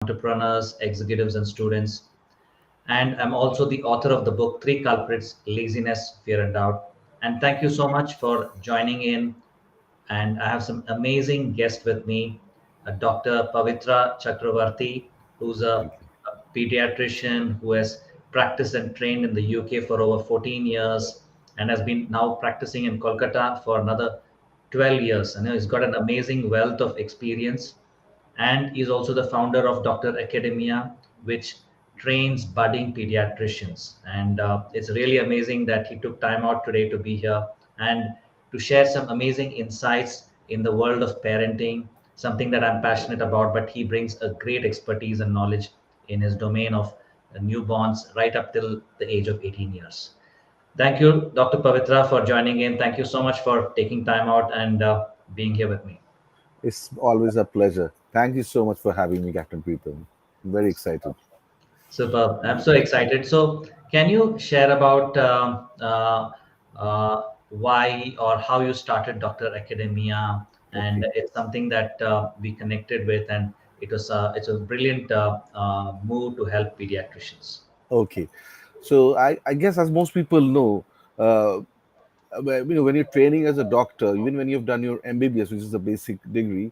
entrepreneurs, executives, and students. And I'm also the author of the book Three Culprits: Laziness, Fear, and Doubt. And thank you so much for joining in. And I have some amazing guests with me, Dr. Pavitra Chakravarti, who's Thank you. a pediatrician who has practiced and trained in the UK for over 14 years and has been now practicing in Kolkata for another 12 years. And he's got an amazing wealth of experience. And he's also the founder of Dr. Academia, which trains budding pediatricians. And it's really amazing that he took time out today to be here and to share some amazing insights in the world of parenting, something that I'm passionate about. But he brings a great expertise and knowledge in his domain of newborns right up till the age of 18 years. Thank you, Dr. Pavitra, for joining in. Thank you so much for taking time out and being here with me. It's always a pleasure. Thank you so much for having me, Captain Preetham. I'm very excited. Superb. I'm so excited. So, can you share about why or how you started Dr. Academia? And Okay. it's something that we connected with, and it's a brilliant move to help pediatricians. Okay. So I guess as most people know, uh, when you're training as a doctor, even when you've done your MBBS, which is a basic degree,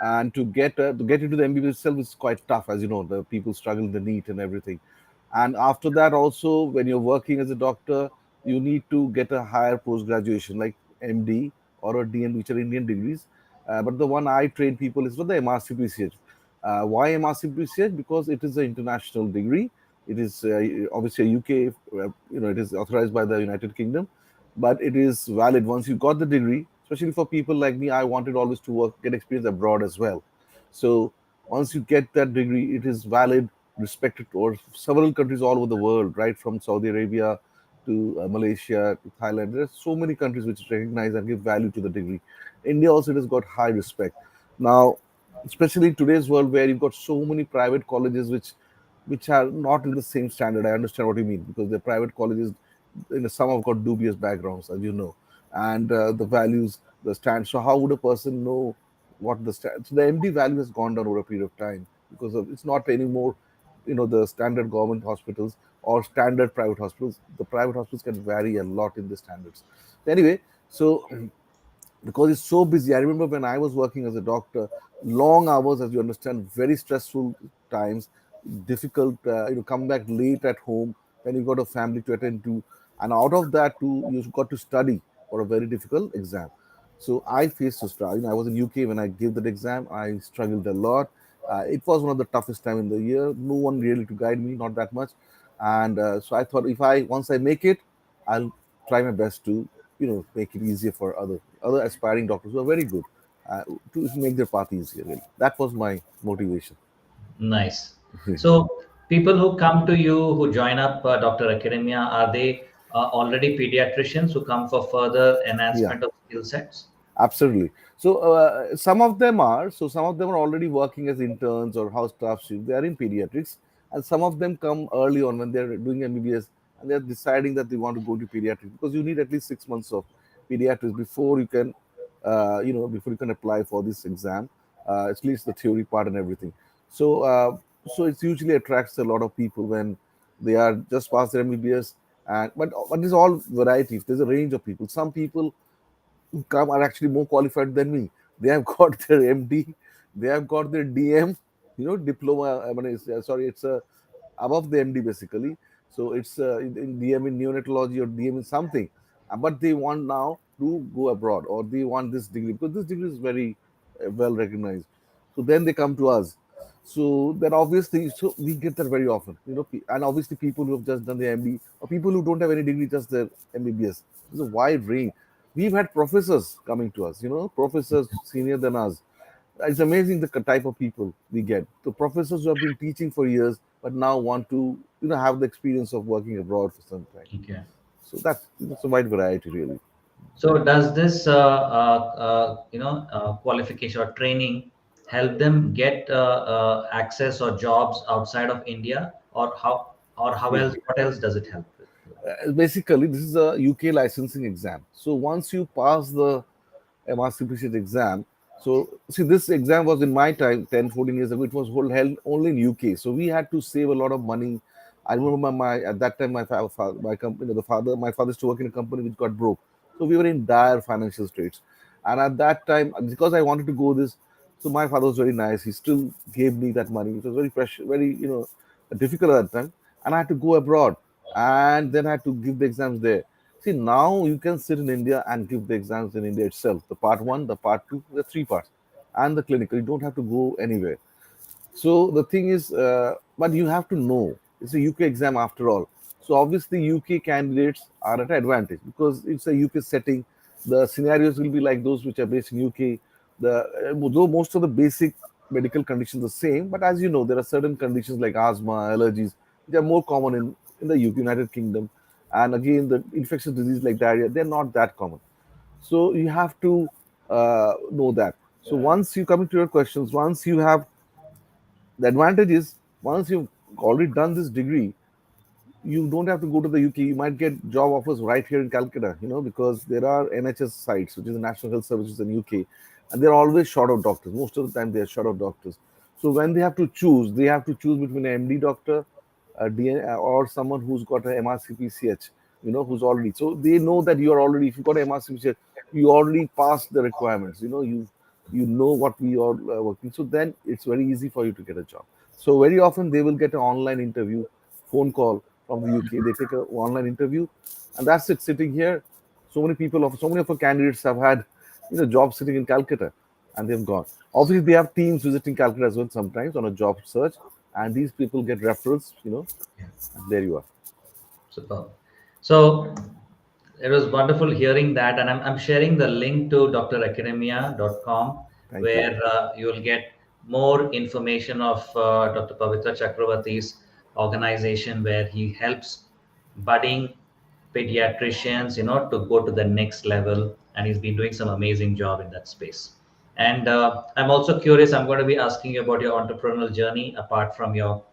and to get into the MBBS itself is quite tough, as you know, the people struggle in the NEET and everything. And after that, also when you're working as a doctor, you need to get a higher post graduation like MD or a DN, which are Indian degrees. But the one I train people is for the MRCPCH. Why MRCPCH? Because it is an international degree. It is obviously a UK, it is authorized by the United Kingdom, but it is valid once you got the degree. Especially for people like me, I wanted always to work, get experience abroad as well. So once you get that degree, it is valid, respected or several countries all over the world, right from Saudi Arabia to Malaysia to Thailand. There are so many countries which recognize and give value to the degree. India also, it has got high respect. Now, especially in today's world where you've got so many private colleges which are not in the same standard. I understand what you mean, because the private colleges, some have got dubious backgrounds, as you know, and the values, the stand. So how would a person know what the stand? So the MD value has gone down over a period of time because of it's not anymore, the standard government hospitals or standard private hospitals. The private hospitals can vary a lot in the standards. Anyway, so because it's so busy. I remember when I was working as a doctor, long hours, as you understand, very stressful times, difficult, come back late at home, then you got a family to attend to, and out of that, too, you've got to study for a very difficult exam. So I faced a struggle. I was in UK when I gave that exam. I struggled a lot. It was one of the toughest time in the year. No one really to guide me, not that much. And so I thought, if I once I make it, I'll try my best to make it easier for other aspiring doctors who are very good, to make their path easier. Really, that was my motivation. Nice. So, people who come to you, who join up Dr. Academia, are they already pediatricians who come for further Yeah, enhancement of skill sets? absolutely. So some of them are. So some of them are already working as interns or house staff. They are in pediatrics, and some of them come early on when they're doing MBBS and they're deciding that they want to go to pediatrics, because you need at least 6 months of pediatrics before you can, before you can apply for this exam. At least the theory part and everything. So so it usually attracts a lot of people when they are just past their MBBS. And but there's all variety. There's a range of people. Some people come are actually more qualified than me. They have got their MD, they have got their DM, diploma. I mean, sorry, it's above the MD basically. So it's in DM in neonatology or DM in something. But they want now to go abroad, or they want this degree because this degree is very well recognized. So then they come to us. So then obviously, so we get that very often, and obviously people who have just done the MB or people who don't have any degree, just their MBBS. There's a wide range. We've had professors coming to us, professors senior than us. It's amazing the type of people we get. The professors who have been teaching for years but now want to, have the experience of working abroad for some time. Okay. So that's a wide variety, really. So, does this qualification or training help them get access or jobs outside of India, or how Yeah. else? What else does it help with? Basically, this is a UK licensing exam. So once you pass the MRCPC exam, So see, this exam was in my time, 10, 14 years ago. It was held only in UK. So we had to save a lot of money. I remember my at that time my company, my father used to work in a company which got broke. So we were in dire financial straits. And at that time, because I wanted to go this, so my father was very nice. He still gave me that money. It was very precious, very difficult at that time. And I had to go abroad, and then I had to give the exams there. See, now you can sit in India and give the exams in India itself. The part one, the part two, the three parts, and the clinical. You don't have to go anywhere. So the thing is, but you have to know it's a UK exam after all. So obviously, UK candidates are at advantage because it's a UK setting. The scenarios will be like those which are based in UK. Though most of the basic medical conditions are the same, but as you know, there are certain conditions like asthma, allergies, which are more common in the UK, United Kingdom, and again the infectious disease like diarrhea, they're not that common. So you have to know that. So once you come into your questions, once you have the advantage is once you've already done this degree, you don't have to go to the UK. You might get job offers right here in Calcutta, because there are NHS sites, which is the National Health Services in UK, and they're always short of doctors. Most of the time, they're short of doctors. So when they have to choose between an MD doctor, a DN, or someone who's got an MRCPCH, who's already. So they know that you are already. If you got an MRCPCH, you already passed the requirements. You know what we are working. So then it's very easy for you to get a job. So very often they will get an online interview, phone call from the UK. They take an online interview, and that's it. Sitting here, so many of our candidates have had, jobs sitting in Calcutta, and they've gone. Obviously, they have teams visiting Calcutta as well sometimes on a job search, and these people get referrals. Yeah, And there you are. superb. So it was wonderful hearing that, and I'm sharing the link to dracademia.com Thank you. where you will get more information of Dr. Pavitra Chakravarti's organization, where he helps budding pediatricians, to go to the next level, and he's been doing some amazing job in that space. And I'm also curious. I'm going to be asking you about your entrepreneurial journey apart from your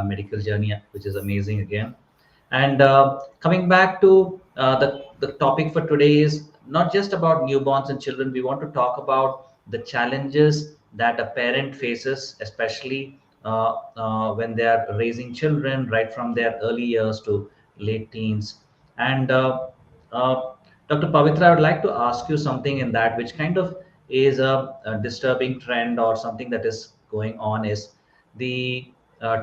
medical journey, which is amazing again. And coming back to the topic for today is not just about newborns and children. We want to talk about the challenges that a parent faces, especially when they are raising children right from their early years to late teens. And Dr. Pavitra, I would like to ask you something in that, which kind of is a disturbing trend or something that is going on, is the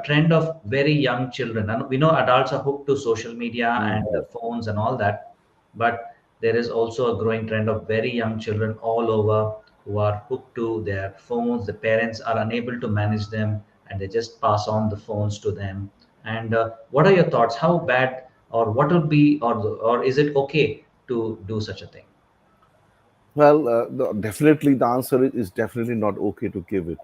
trend of very young children. And we know adults are hooked to social media Mm. and phones and all that, but there is also a growing trend of very young children all over who are hooked to their phones. The parents are unable to manage them, and they just pass on the phones to them. And what are your thoughts? How bad, or what will be, or is it okay to do such a thing? Well, definitely the answer is definitely not okay to give it.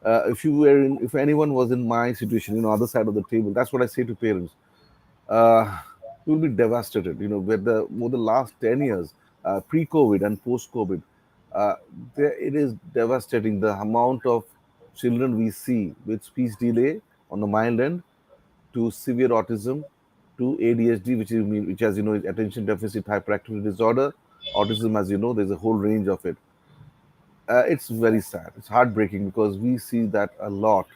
If anyone was in my situation, other side of the table, that's what I say to parents. You will be devastated. With the last 10 years, pre-COVID and post-COVID, uh, it is devastating the amount of children we see with speech delay on the mild end to severe autism to ADHD, which as you know is attention deficit hyperactivity disorder. Autism, as you know, there's a whole range of it. It's very sad. It's heartbreaking because we see that a lot,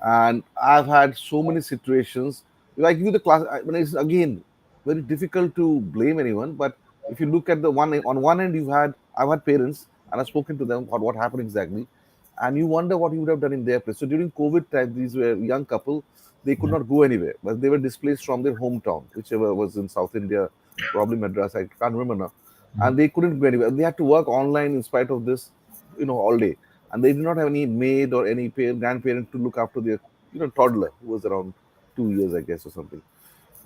and I've had so many situations. If I give you the class, when it's again very difficult to blame anyone, but if you look at the one end, I've had parents and I've spoken to them about what happened exactly, and you wonder what you would have done in their place. So during COVID time, these were young couple. They could Yeah. not go anywhere, but they were displaced from their hometown, whichever was in South India, probably Madras. I can't remember now, Mhm. and they couldn't go anywhere. They had to work online in spite of this, all day, and they did not have any maid or any grandparent to look after their toddler who was around 2 years, I guess, or something.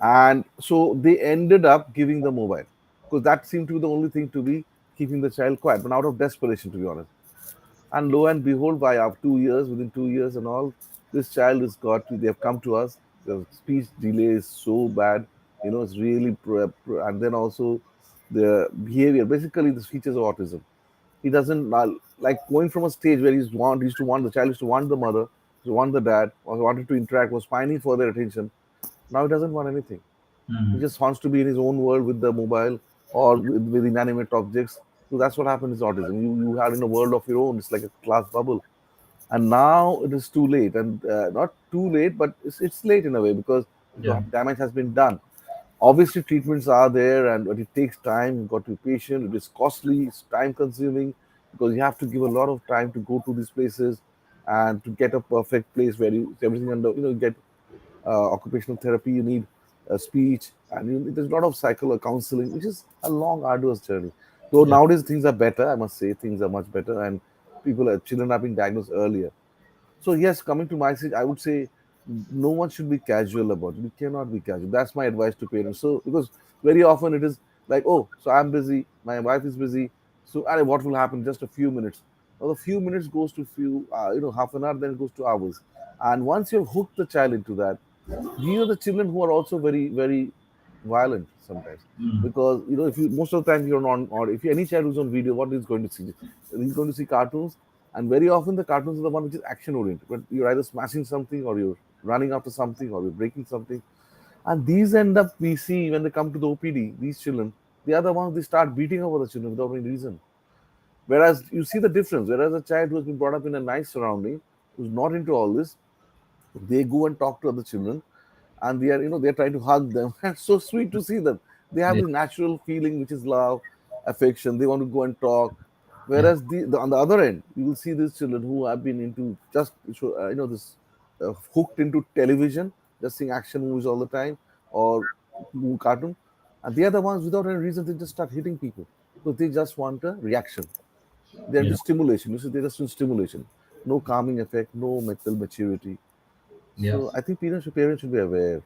And so they ended up giving the mobile because that seemed to be the only thing to be keeping the child quiet, but out of desperation, to be honest. And lo and behold, by our 2 years, within 2 years and all, this child has they have come to us. The speech delay is so bad, it's really, and then also the behavior, basically the features of autism. He doesn't like going from a stage where he used to want the child used to want the mother, to want the dad, or wanted to interact, was pining for their attention. Now he doesn't want anything. He Mhm. just wants to be in his own world with the mobile or with inanimate objects. So that's what happens with autism. You are in a world of your own. It's like a glass bubble, and now it is too late, and not too late, but it's late in a way because the Yeah, damage has been done. Obviously, treatments are there, and but it takes time. You've got to be patient. It is costly. It's time consuming because you have to give a lot of time to go to these places and to get a perfect place where you everything under you get occupational therapy. You need speech, and there's a lot of psychological counseling, which is a long, arduous journey. Though yeah, nowadays things are better, I must say things are much better, and children are being diagnosed earlier. So yes, coming to my stage, I would say no one should be casual about it. We cannot be casual. That's my advice to parents. So because very often it is like, oh, so I'm busy, my wife is busy, so what will happen? Just a few minutes. Well, a few minutes goes to few, half an hour, then it goes to hours. And once you've hooked the child into that, these are the children who are also very, very violent sometimes. mm, Because if you most of the time you're on, or if any child who's on video, what he's going to see? He's going to see cartoons, and very often the cartoons are the one which is action oriented. But you're either smashing something, or you're running after something, or you're breaking something. And these end up, we see when they come to the OPD, these children, the other ones, they start beating up other children without any reason. Whereas you see the difference. Whereas a child who has been brought up in a nice surrounding, who's not into all this, they go and talk to other children, and they're trying to hug them. It's so sweet to see them. They have yeah, this natural feeling, which is love, affection. They want to go and talk. yeah, Whereas on the other end, you will see these children who have been into just this hooked into television, just seeing action movies all the time, or cartoon, and they are the ones without any reason they just start hitting people because they just want a reaction. They're yeah, into stimulation. You see, they're just into stimulation. No calming effect, no mental maturity. yeah. So I think parents should be aware.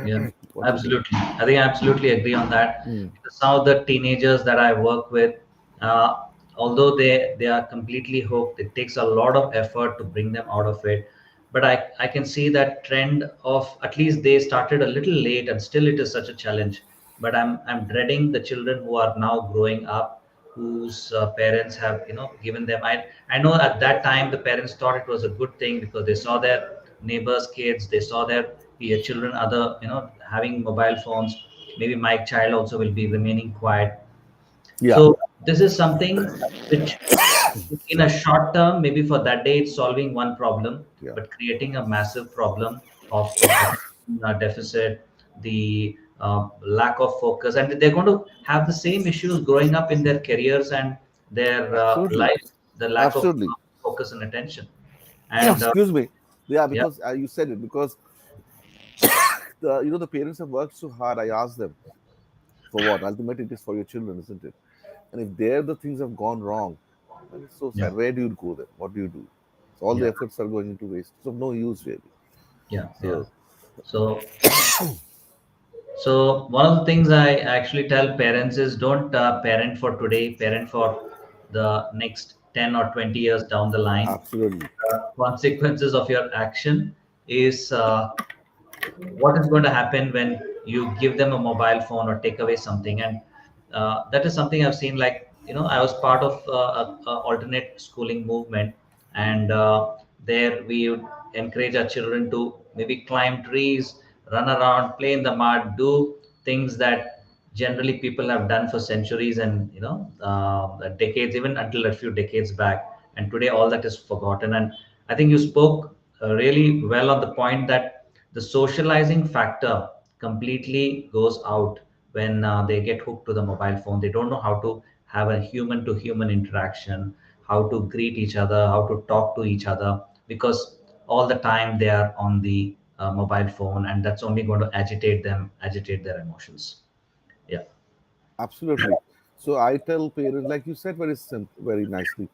Yeah, What do you think? absolutely. I think I absolutely agree on that. Mm. Because some of the teenagers that I work with, uh, although they are completely hooked, it takes a lot of effort to bring them out of it. But I can see that trend of at least they started a little late, and still it is such a challenge. But I'm dreading the children who are now growing up, whose parents have given them. I know at that time the parents thought it was a good thing because they saw their neighbors' kids, they saw their children other having mobile phones. Maybe my child also will be remaining quiet. Yeah, So this is something which in a short term, maybe for that day it's solving one problem, yeah, but creating a massive problem of the attention deficit, the lack of focus, and they're going to have the same issues growing up in their careers and their absolutely, life, the lack of absolutely. focus and attention. And Excuse me. Yeah, yeah, because you said it because the parents have worked so hard. I asked them for what? Ultimately, it is for your children, isn't it? And if there the things have gone wrong, then it's so yeah, sad. Where do you go then? What do you do? So all the yeah, efforts are going into waste. It's of no use really. yeah, yeah. So So So one of the things I actually tell parents is don't parent for today, parent for the next 10 or 20 years down the line. absolutely, Consequences of your action is what is going to happen when you give them a mobile phone or take away something. And that is something I've seen. Like I was part of a alternate schooling movement, and there we would encourage our children to maybe climb trees, run around, play in the mud, do things that generally people have done for centuries and decades, even until a few decades back. And today all that is forgotten. And I think you spoke really well on the point that the socializing factor completely goes out when they get hooked to the mobile phone. They don't know how to have a human to human interaction, how to greet each other, how to talk to each other, because all the time they are on the mobile phone, and that's only going to agitate them, agitate their emotions. Yeah, absolutely. So I tell parents, like you said very nicely,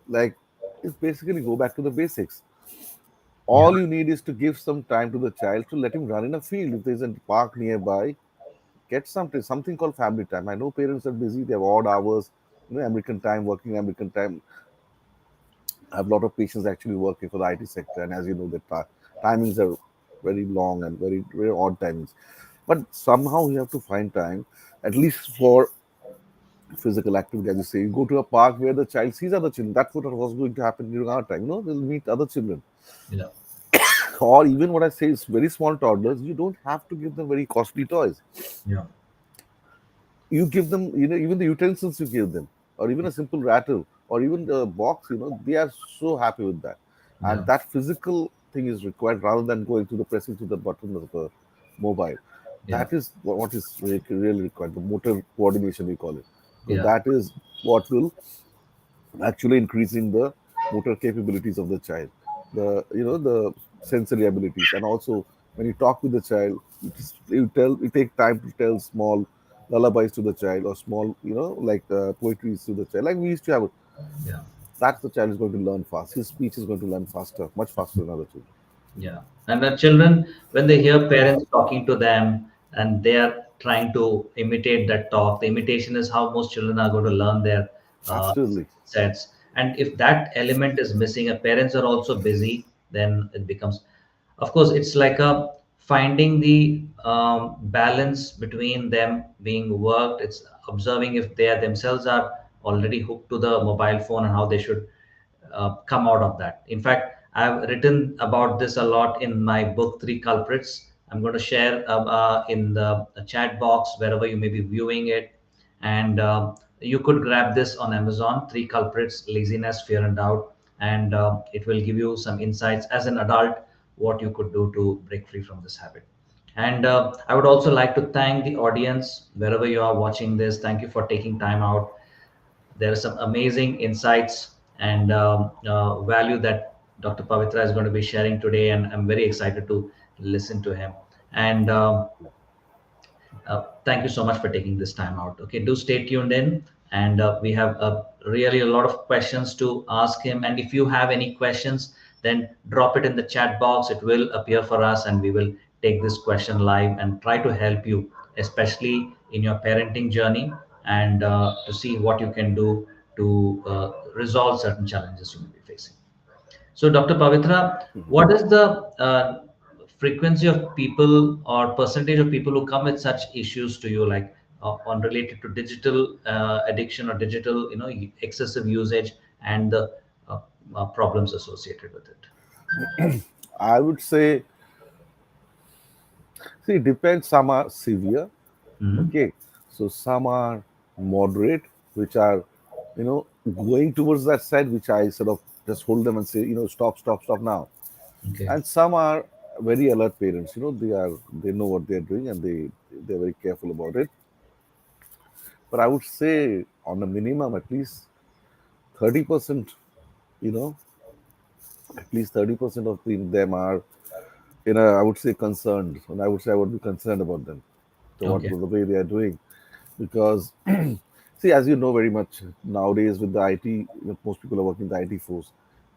like it's basically go back to the basics. yeah, All you need is to give some time to the child to let him run in a field. If there's a park nearby, get something called family time. I know parents are busy; they have odd hours, American time, working American time. I have a lot of patients actually working for the IT sector, and as you know, the timings are very long and very very odd timings. But somehow you have to find time, at least for physical activity. As you say, you go to a park where the child sees other children. That's what was going to happen during our time. They'll meet other children. yeah, Or even what I say is very small toddlers. You don't have to give them very costly toys. yeah, You give them, even the utensils you give them. or even a simple rattle, or even the box, they are so happy with that. Yeah, And that physical thing is required rather than going to the pressing to the button of the mobile. yeah, That is what is really required, the motor coordination we call it, because yeah, that is what will actually increasing the motor capabilities of the child, the sensory abilities. And also, when you talk with the child, you take time to tell small lullabies to the child, or small, like poetries to the child, like we used to have. yeah. That the child is going to learn fast. His speech is going to learn faster, much faster than other children. Yeah, and the children, when they hear parents talking to them and they are trying to imitate that talk, the imitation is how most children are going to learn their Absolutely. sets. And if that element is missing, if parents are also busy, then it becomes, of course, it's like a finding the balance between them being worked. It's observing if they are themselves are already hooked to the mobile phone and how they should come out of that. In fact, I've written about this a lot in my book, Three Culprits. I'm going to share in the chat box wherever you may be viewing it. And you could grab this on Amazon, Three Culprits: Laziness, Fear, and Doubt. And it will give you some insights as an adult what you could do to break free from this habit. And I would also like to thank the audience wherever you are watching this. Thank you for taking time out. There are some amazing insights and value that Dr. Pavitra is going to be sharing today, and I'm very excited to listen to him. And thank you so much for taking this time out. Okay, do stay tuned in, and we have really a lot of questions to ask him. And if you have any questions, then drop it in the chat box. It will appear for us, and we will take this question live and try to help you, especially in your parenting journey, and to see what you can do to resolve certain challenges you may be facing. So, Dr. Pavitra, what is the frequency of people or percentage of people who come with such issues to you, like on related to digital addiction or digital, excessive usage and the uh, problems associated with it? I would say, see, it depends. Some are severe. Hmm. Okay, so some are moderate, which are, going towards that side, which I sort of just hold them and say, stop, stop, stop now. Okay. And some are very alert parents. They know what they're doing, and they're very careful about it. But I would say, on a minimum, at least 30%. You know, at least 30% of them are, I would say, concerned, and I would say I would be concerned about them, to what Okay. the way they are doing, because see, as you know very much nowadays with the IT, most people are working in the IT force.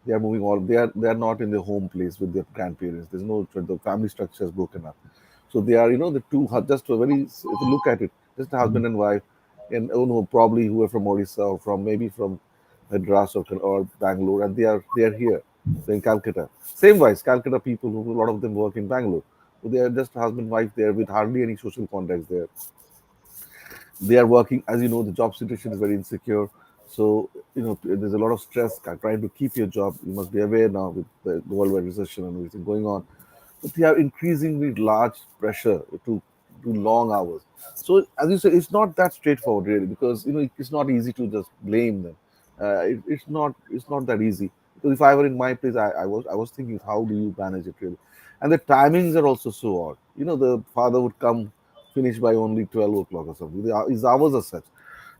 They are moving all. They are not in their home place with their grandparents. There's no, the family structure is broken up. So they are, the two just a very, if you look at it, just a Mhm. husband and wife, and probably who are from Odisha, or from maybe from Madras, or Bangalore, and they are here. They're in Calcutta. Same wise, Calcutta people, who a lot of them work in Bangalore. So they are just husband wife there with hardly any social contacts there. They are working, as you know, the job situation is very insecure. So there's a lot of stress trying to keep your job. You must be aware now with the worldwide recession and everything going on. But they have increasingly large pressure to do long hours. So as you said, it's not that straightforward really, because it's not easy to just blame them. It's not that easy, because if I were in my place, I was thinking, how do you manage it really? And the timings are also so odd. The father would come, finish by only 12 o'clock or something. His hours are such.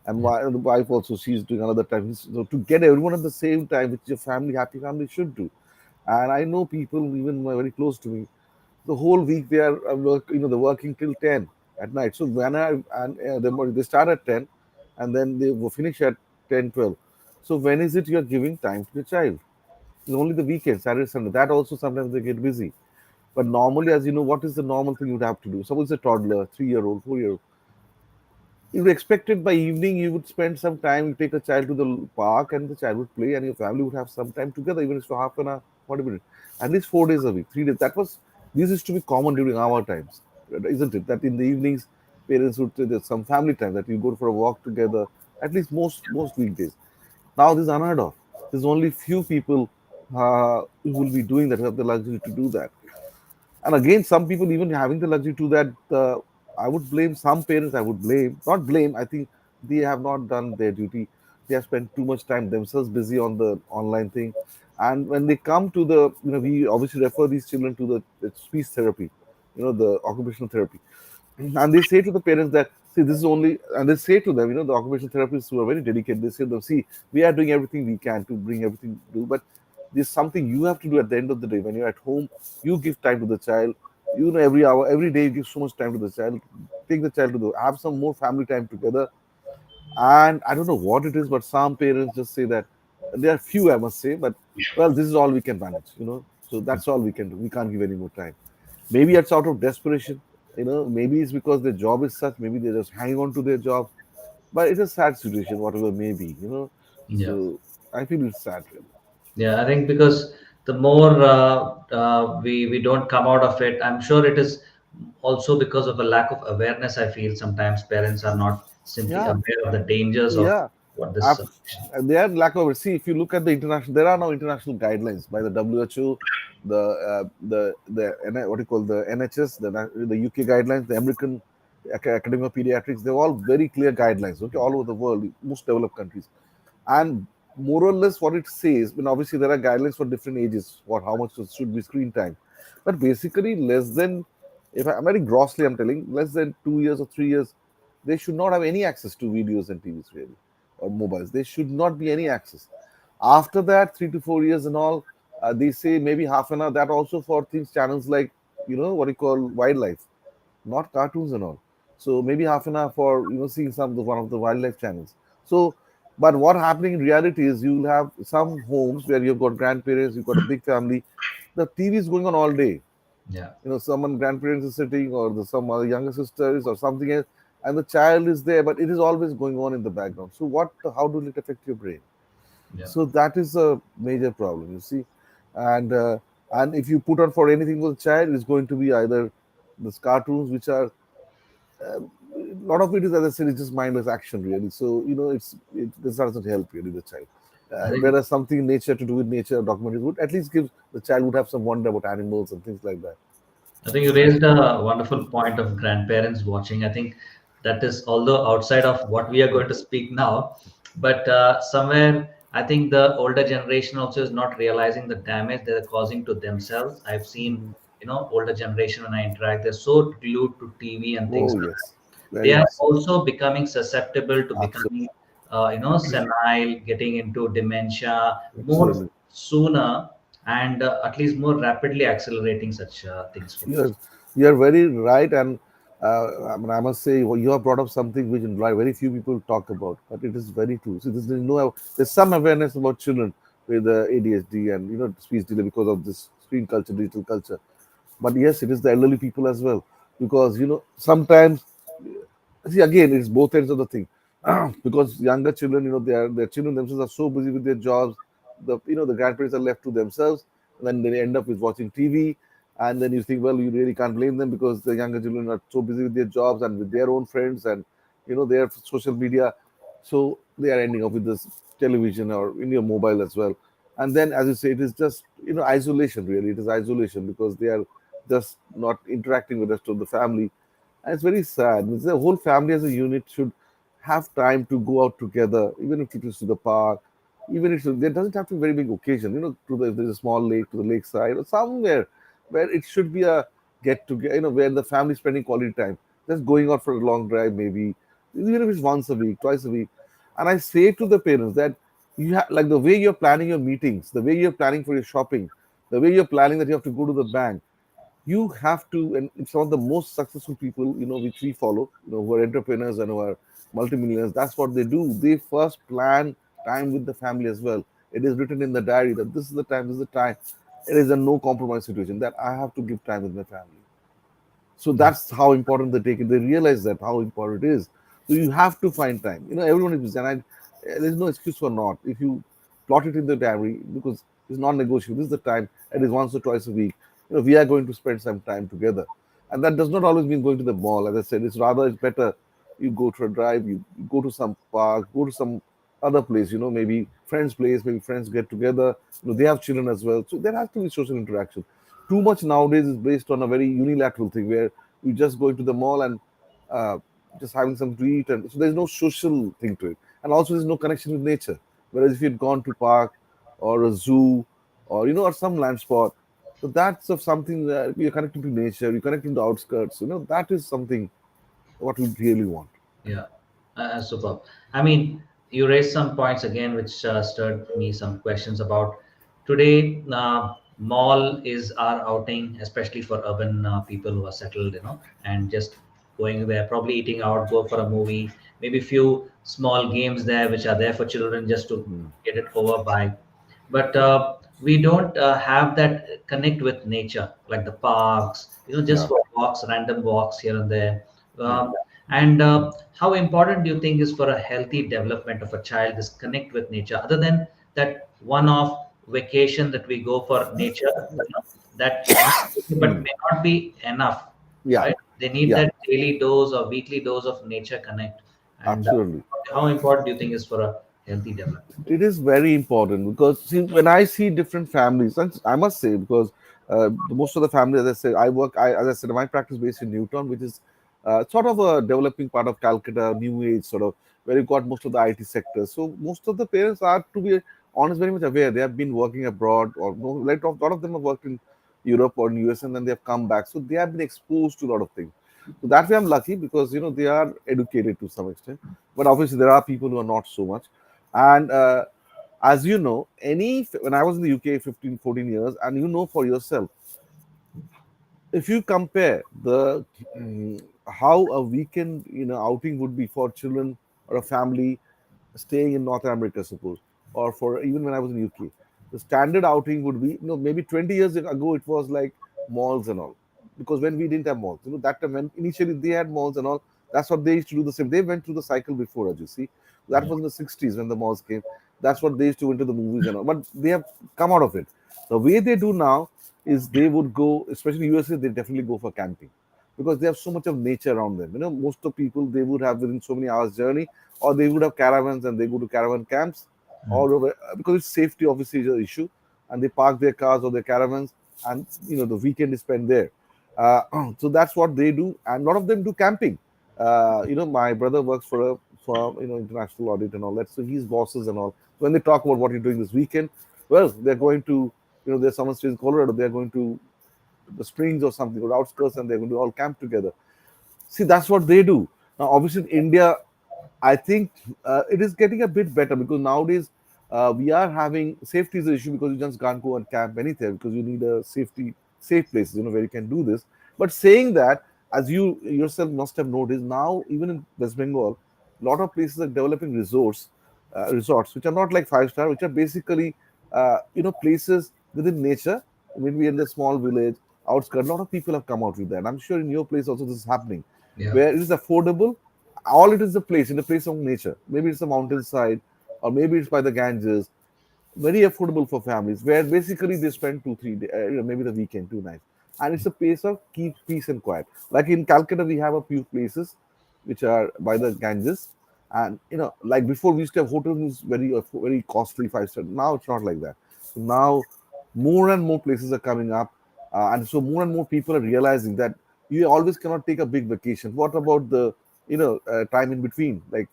And Yeah. the wife also, she's doing another time. So to get everyone at the same time, which your family, happy family should do. And I know people even very close to me, the whole week they are they're working till 10 at night. So when they start at 10, and then they will finish at 10, 12. So when is it you're giving time to the child? It's only the weekend, Saturday, Sunday. That also sometimes they get busy. But normally, as you know, what is the normal thing you'd have to do? Suppose a toddler, 3-year-old, 4-year-old, you expected by evening you would spend some time, you take a child to the park, and the child would play, and your family would have some time together, even if it's for half an hour, 40 minutes. At least 4 days a week, 3 days. This used to be common during our times, isn't it? That in the evenings, parents would say there's some family time, that you go for a walk together, at least most weekdays. Now this is unheard of. There's only few people who will be doing that, who have the luxury to do that. And again, some people even having the luxury to that, I would blame some parents. I would blame, not blame. I think they have not done their duty. They have spent too much time themselves busy on the online thing. And when they come to the, we obviously refer these children to the speech therapy, the occupational therapy. And they say to the parents that, see, this is only, and they say to them, the occupational therapists who are very dedicated, they say to them, see, we are doing everything we can to bring everything to do, but there's something you have to do at the end of the day. When you're at home, you give time to the child. Every hour, every day, you give so much time to the child. Take the child to have some more family time together. And I don't know what it is, but some parents just say that, there are few, I must say, but well, this is all we can manage. So that's all we can do. We can't give any more time. Maybe it's out of desperation. Maybe it's because their job is such, maybe they're just hanging on to their job. But it's a sad situation, whatever it may be. Yeah. So I feel it's sad, really. Yeah, I think because the more we don't come out of it, I'm sure it is also because of a lack of awareness. I feel sometimes parents are not simply Yeah, aware of the dangers of yeah. what this Ab- situation. they are lack of, see, if you look at the international, there are now international guidelines by the WHO, what do you call, the NHS, the UK guidelines, the American Academy of Pediatrics. They're all very clear guidelines, okay, all over the world, most developed countries. And more or less what it says, obviously there are guidelines for different ages, what how much should be screen time, but basically less than, if I'm very grossly, I'm telling, less than 2 years or 3 years, they should not have any access to videos and TVs, really, or mobiles. They should not be any access. After that, 3 to 4 years and all, they say maybe half an hour. That also for things, channels like, what you call, wildlife, not cartoons and all. So maybe half an hour for, seeing one of the wildlife channels. So, but what happening in reality is, you'll have some homes where you've got grandparents, you've got a big family, the TV is going on all day. Yeah, Someone grandparents is sitting, or some other younger sisters or something else, and the child is there, but it is always going on in the background. So how will it affect your brain? yeah. So that is a major problem, you see. And uh, and if you put on for anything for the child, it's going to be either these cartoons, which are, a lot of it is, as I said, it's just mindless action, really. So this doesn't help really the child. I think Whereas something nature, to do with nature, documentary would at least give the child, would have some wonder about animals and things like that. I think you raised a wonderful point of grandparents watching. I think that is, although outside of what we are going to speak now, but somewhere I think the older generation also is not realizing the damage they're causing to themselves. I've seen, Mhm. older generation when I interact, they're so glued to TV and things Oh like yes, that. They very are much so. also becoming susceptible to becoming, Absolutely, senile, getting into dementia more absolutely. sooner, and at least more rapidly accelerating such things for them. You're you're very right, and I must say, well, you have brought up something which very few people talk about, but it is very true. So there's some awareness about children with ADHD and speech delay because of this screen culture, digital culture. But yes, it is the elderly people as well, because sometimes, see, again, it's both ends of the thing. Because younger children, their children themselves are so busy with their jobs, the grandparents are left to themselves, and then they end up with watching TV. And then you think, well, you really can't blame them, because the younger children are so busy with their jobs and with their own friends, and their social media. So they are ending up with this television or in your mobile as well. And then, as you say, it is just isolation, really. It is isolation, because they are just not interacting with the rest of the family. And it's very sad. The whole family as a unit should have time to go out together, even if it is to the park, even if there doesn't have to be a very big occasion, if there's a small lake, to the lakeside, or somewhere where it should be a get together, where the family spending quality time, just going out for a long drive, maybe, even if it's once a week, twice a week. And I say to the parents that, you have, like, the way you're planning your meetings, the way you're planning for your shopping, the way you're planning that you have to go to the bank, you have to, and it's one of the most successful people which we follow, who are entrepreneurs and who are multimillionaires. That's what they do. They first plan time with the family as well. It is written in the diary that this is the time, this is the time. It is a no compromise situation, that I have to give time with my family. So Yeah. that's how important they take it. They realize that how important it is. So you have to find time. Everyone is busy, and there's no excuse for not. If you plot it in the diary, because it's non-negotiable. This is the time. It is once or twice a week. We are going to spend some time together, and that does not always mean going to the mall. As I said, it's better you go to a drive, you go to some park, go to some other place. Maybe friends' place, maybe friends get together. They have children as well, so there has to be social interaction. Too much nowadays is based on a very unilateral thing, where you just go into the mall and uh, just having some to eat, and so there's no social thing to it. and also there's no connection with nature. Whereas if you'd gone to park or a zoo or or some land spot, so that's of something that you're connecting to nature, you're connecting to the outskirts. That is something what we really want. Yeah, superb. I mean, you raised some points again, which stirred me some questions about today. Mall is our outing, especially for urban people who are settled, and just going there, probably eating out, go for a movie, maybe few small games there, which are there for children just to Hmm. get it over by. But we don't have that connect with nature, like the parks, just Yeah. for walks, random walks here and there. Hmm. And how important do you think is for a healthy development of a child is connect with nature, other than that one-off vacation that we go for nature, that but Hmm. may not be enough, Yeah. right? They need Yeah. that daily dose or weekly dose of nature connect. And Absolutely. how important do you think is for a healthy development? It is very important because see, when I see different families, and I must say because most of the family, as I said, as I said, my practice based in Newton, which is sort of a developing part of Calcutta, New Age, sort of where you got most of the IT sectors. So most of the parents are, to be honest, very much aware. They have been working abroad, or no, like a lot of them have worked in Europe or in US, and then they have come back. So they have been exposed to a lot of things. So that way, I'm lucky because they are educated to some extent. But obviously, there are people who are not so much. And as you know, when I was in the UK 15, 14 years, and for yourself, if you compare the how a weekend outing would be for children or a family staying in North America, suppose, or for even when I was in UK, the standard outing would be, maybe 20 years ago it was like malls and all, because when we didn't have malls, that time when initially they had malls and all, that's what they used to do the same. They went through the cycle before, as you see, that Yeah. was in the 60s when the malls came. That's what they used to go into the movies and all, but they have come out of it. The way they do now is they would go, especially USA, they definitely go for camping because they have so much of nature around them. Most of people they would have within so many hours journey, or they would have caravans and they go to caravan camps, Mm. or because it's safety obviously is an issue, and they park their cars or their caravans, and the weekend is spent there. Uh, so that's what they do, and a lot of them do camping. My brother works for a firm, international audit and all that, so he's bosses and all. When they talk about what you're doing this weekend, well, they're going to, there's someone stays in Colorado, they're going to the Springs or something, or outskirts, and they're going to all camp together. See, that's what they do. Now, obviously, in India, I think it is getting a bit better because nowadays we are having safety is an issue because you just can't go and camp anywhere because you need a safe places, where you can do this. But saying that, as you yourself must have noticed, now even in West Bengal, a lot of places are developing resorts which are not like 5 star, which are basically places within nature, maybe in the small village outskirts. A lot of people have come out with that. I'm sure in your place also this is happening, Yeah. where it is affordable. All it is a place in the place of nature. Maybe it's a mountainside, or maybe it's by the Ganges. Very affordable for families, where basically they spend 2 3 days, maybe the weekend 2 nights, and it's a place of keep peace and quiet. Like in Calcutta, we have a few places which are by the Ganges, and like before we used to have hotels was very costly 5 star. Now it's not like that. So now more and more places are coming up, and so more and more people are realizing that you always cannot take a big vacation. What about the time in between? Like,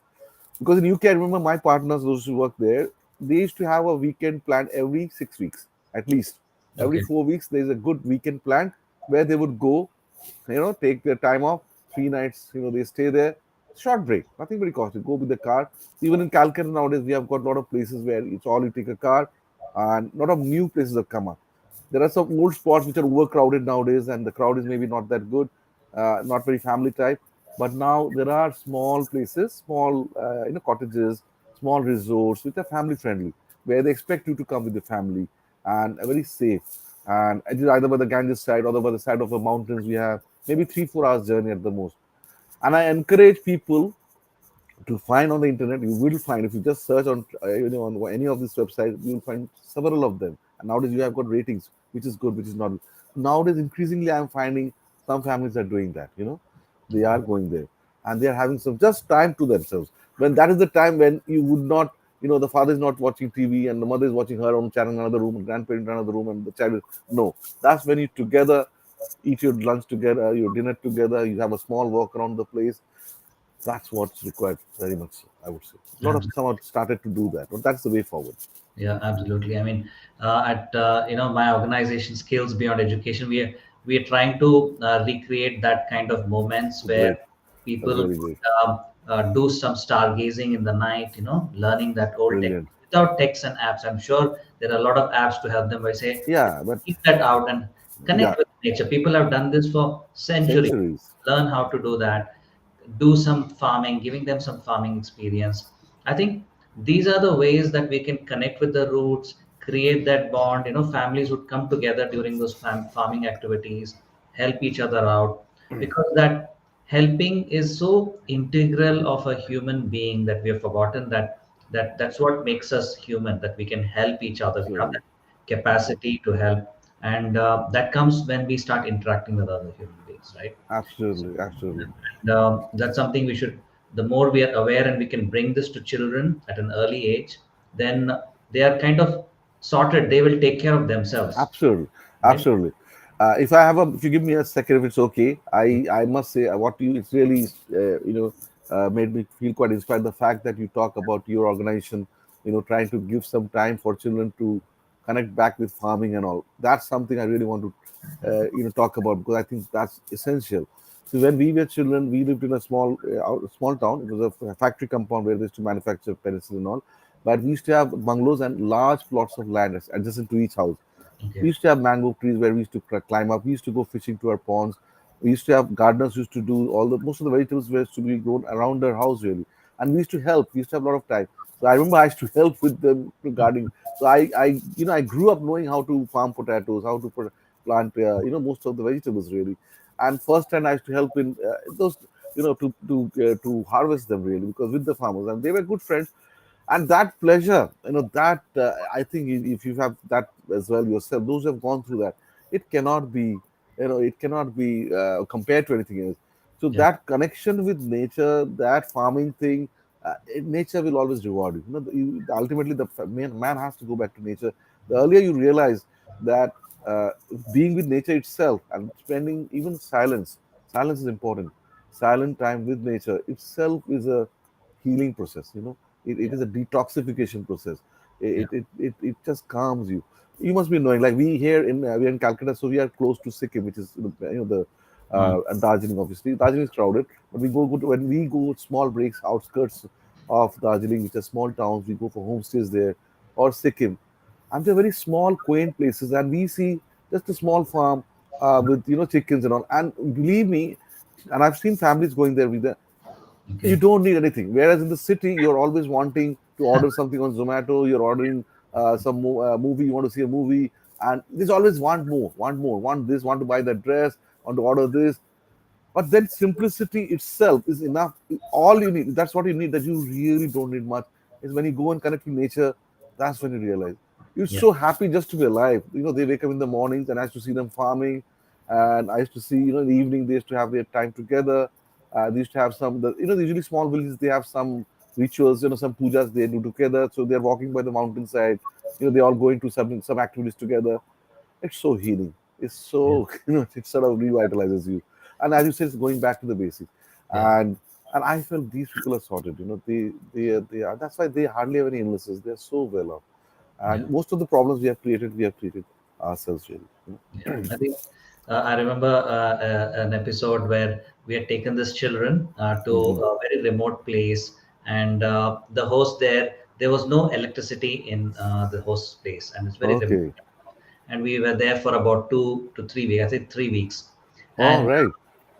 because in UK, I remember my partners, those who work there, they used to have a weekend plan every 6 weeks at least. Every Okay. 4 weeks, there's a good weekend plan where they would go, take their time off, 3 nights, they stay there. Short break, nothing very costly. Go with the car. Even in Calcutta nowadays, we have got a lot of places where it's all you take a car, and a lot of new places have come up. There are some old spots which are overcrowded nowadays, and the crowd is maybe not that good, not very family type. But now there are small places, small cottages, small resorts which are family friendly, where they expect you to come with the family and are very safe. And it is either by the Ganges side or by the side of the mountains. We have maybe 3 4 hours journey at the most. And I encourage people to find on the internet. You will find, if you just search on on any of these websites, you will find several of them. And nowadays you have got ratings, which is good, which is not. Nowadays increasingly I'm finding some families are doing that. They are going there, and they are having some just time to themselves. When that is the time when you would not, the father is not watching TV and the mother is watching her own channel in another room, and grandparent in another room, and the child no, that's when you together eat your lunch together, your dinner together, you have a small walk around the place. That's what's required very much. So, I would say a lot of Absolutely. someone started to do that, but that's the way forward. Yeah, absolutely. I mean, at my organization, Skills Beyond Education, we are trying to recreate that kind of moments where Great. That's people very great. do some stargazing in the night, learning that old tech Brilliant. without texts and apps. I'm sure there are a lot of apps to help them. By say, Yeah, but keep that out and yeah, connect with nature. People have done this for centuries. centuries. Learn how to do that. Do some farming, giving them some farming experience. I think these are the ways that we can connect with the roots, create that bond. Families would come together during those farming activities, help each other out, because that helping is so integral of a human being that we have forgotten that's what makes us human, that we can help each other. We have Absolutely. that capacity to help, and that comes when we start interacting with other human beings, right? Absolutely. Absolutely. And that's something we should, the more we are aware and we can bring this to children at an early age, then they are kind of sorted. They will take care of themselves, Absolutely, right? absolutely. If you give me a second, if it's okay, I must say what you it's really made me feel quite inspired. The fact that you talk about your organization, trying to give some time for children to connect back with farming and all. That's something I really want to talk about because I think that's essential. So when we were children, we lived in a small town. It was a factory compound where they used to manufacture penicillin and all. But we used to have bungalows and large plots of land adjacent to each house. We Okay. used to have mango trees where we used to climb up. We used to go fishing to our ponds. We used to have gardeners used to do all the most of the vegetables were to be grown around our house really, and we used to help. We used to have a lot of time. So I remember I used to help with them to gardening. So I grew up knowing how to farm potatoes, how to plant most of the vegetables really, and first time I used to help in those to harvest them really because with the farmers and they were good friends and that pleasure that I think if you have that as well yourself those who have gone through that it cannot be it cannot be compared to anything else so Yeah. that connection with nature that farming thing nature will always reward you, ultimately man has to go back to nature the earlier you realize that being with nature itself and spending even silence is important silent time with nature itself is a healing process it Yeah. is a detoxification process. Yeah. It just calms you. You must be knowing, like we are in Calcutta, so we are close to Sikkim, which is the Mm. and Darjeeling. Obviously, Darjeeling is crowded, but when we go small breaks, outskirts of Darjeeling, which are small towns, we go for homestays there, or Sikkim, and they're very small, quaint places, and we see just a small farm with chickens and all. And believe me, and I've seen families going there with you Okay. don't need anything. Whereas in the city, you're always wanting to order something on Zomato. You're ordering movie. You want to see a movie, and there's always want this, want to buy that dress, want to order this. But then simplicity itself is enough. All you need. That's what you need. That you really don't need much. Is when you go and connect with nature. That's when you realize you're Yeah. so happy just to be alive. They wake up in the mornings, and I used to see them farming, and I used to see in the evening they used to have their time together. They used to have usually small villages. They have some rituals, some pujas they do together. So they're walking by the mountainside. They all go into some activities together. It's so healing. It's Yeah. so it sort of revitalizes you. And as you said, it's going back to the basics. Yeah. And I felt these people are sorted. They are. That's why they hardly have any illnesses. They're so well off. Yeah. And most of the problems we have created ourselves really. Yeah. I think I remember an episode where we had taken these children to Mhm. a very remote place, and the host there was no electricity in the host place, and it's very remote. Okay. And we were there for about 2 to 3 weeks. I think 3 weeks, All and right.